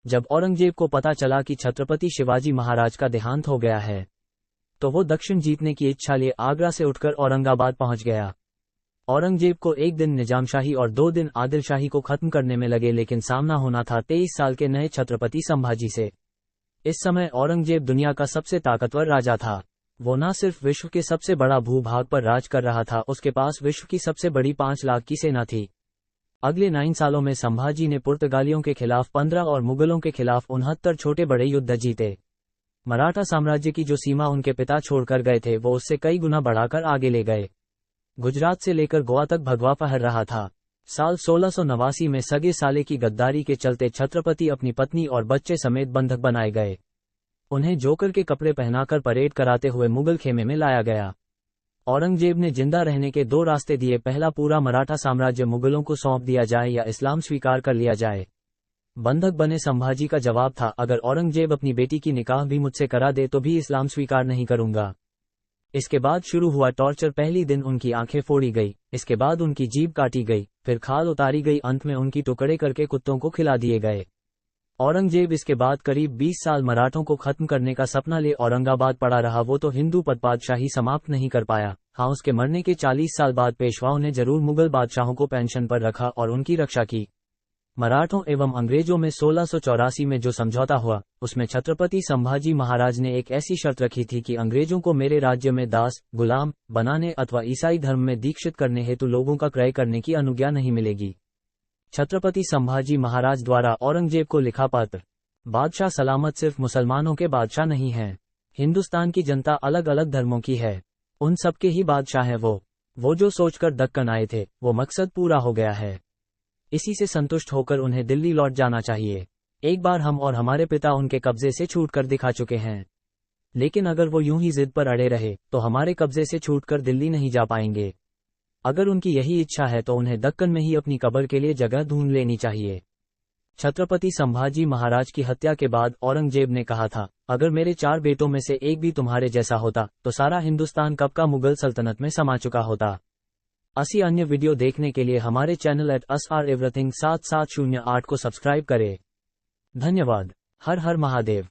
जब औरंगजेब को पता चला कि छत्रपति शिवाजी महाराज का देहांत हो गया है, तो वो दक्षिण जीतने की इच्छा लिए आगरा से उठकर औरंगाबाद पहुंच गया। औरंगजेब को एक दिन निजामशाही और 2 दिन आदिलशाही को खत्म करने में लगे, लेकिन सामना होना था 23 साल के नए छत्रपति संभाजी से। इस समय औरंगजेब दुनिया का सबसे ताकतवर राजा था। वो न सिर्फ विश्व के सबसे बड़ा भूभाग पर राज कर रहा था, उसके पास विश्व की सबसे बड़ी 5 लाख की सेना थी। अगले 9 सालों में संभाजी ने पुर्तगालियों के खिलाफ 15 और मुगलों के खिलाफ 69 छोटे बड़े युद्ध जीते। मराठा साम्राज्य की जो सीमा उनके पिता छोड़कर गए थे, वो उससे कई गुना बढ़ाकर आगे ले गए। गुजरात से लेकर गोवा तक भगवा फहर रहा था। साल 1689 में सगे साले की गद्दारी के चलते छत्रपति अपनी पत्नी और बच्चे समेत बंधक बनाए गए। उन्हें जोकर के कपड़े पहनाकर परेड कराते हुए मुगल खेमे में लाया गया। औरंगजेब ने जिंदा रहने के 2 रास्ते दिए। पहला, पूरा मराठा साम्राज्य मुगलों को सौंप दिया जाए या इस्लाम स्वीकार कर लिया जाए। बंधक बने संभाजी का जवाब था, अगर औरंगजेब अपनी बेटी की निकाह भी मुझसे करा दे तो भी इस्लाम स्वीकार नहीं करूंगा। इसके बाद शुरू हुआ टॉर्चर। पहली दिन उनकी आंखें फोड़ी गई, इसके बाद उनकी जीभ काटी गई, फिर खाल उतारी गई, अंत में उनकी टुकड़े करके कुत्तों को खिला दिए गए। औरंगजेब इसके बाद करीब 20 साल मराठों को खत्म करने का सपना ले औरंगाबाद पड़ा रहा। वो तो हिंदू पदपादशाही समाप्त नहीं कर पाया। हाँ, उसके मरने के 40 साल बाद पेशवाओं ने जरूर मुगल बादशाहों को पेंशन पर रखा और उनकी रक्षा की। मराठों एवं अंग्रेजों में 1684 में जो समझौता हुआ, उसमें छत्रपति संभाजी महाराज ने एक ऐसी शर्त रखी थी कि अंग्रेजों को मेरे राज्य में दास, गुलाम बनाने अथवा ईसाई धर्म में दीक्षित करने हेतु लोगों का क्रय करने की अनुज्ञा नहीं मिलेगी। छत्रपति संभाजी महाराज द्वारा औरंगजेब को लिखा पत्र। बादशाह सलामत सिर्फ मुसलमानों के बादशाह नहीं हैं। हिंदुस्तान की जनता अलग अलग धर्मों की है, उन सबके ही बादशाह हैं वो जो सोचकर दक्कन आए थे, वो मकसद पूरा हो गया है। इसी से संतुष्ट होकर उन्हें दिल्ली लौट जाना चाहिए। एक बार हम और हमारे पिता उनके कब्जे से छूटकर दिखा चुके हैं, लेकिन अगर वो यूं ही जिद पर अड़े रहे तो हमारे कब्जे से छूटकर दिल्ली नहीं जा पाएंगे। अगर उनकी यही इच्छा है तो उन्हें दक्कन में ही अपनी कब्र के लिए जगह ढूंढ लेनी चाहिए। छत्रपति संभाजी महाराज की हत्या के बाद औरंगजेब ने कहा था, अगर मेरे 4 बेटों में से एक भी तुम्हारे जैसा होता तो सारा हिंदुस्तान कब का मुगल सल्तनत में समा चुका होता। 80 अन्य वीडियो देखने के लिए हमारे चैनल @UsAreEverything 7708 को सब्सक्राइब करें। धन्यवाद। हर हर महादेव।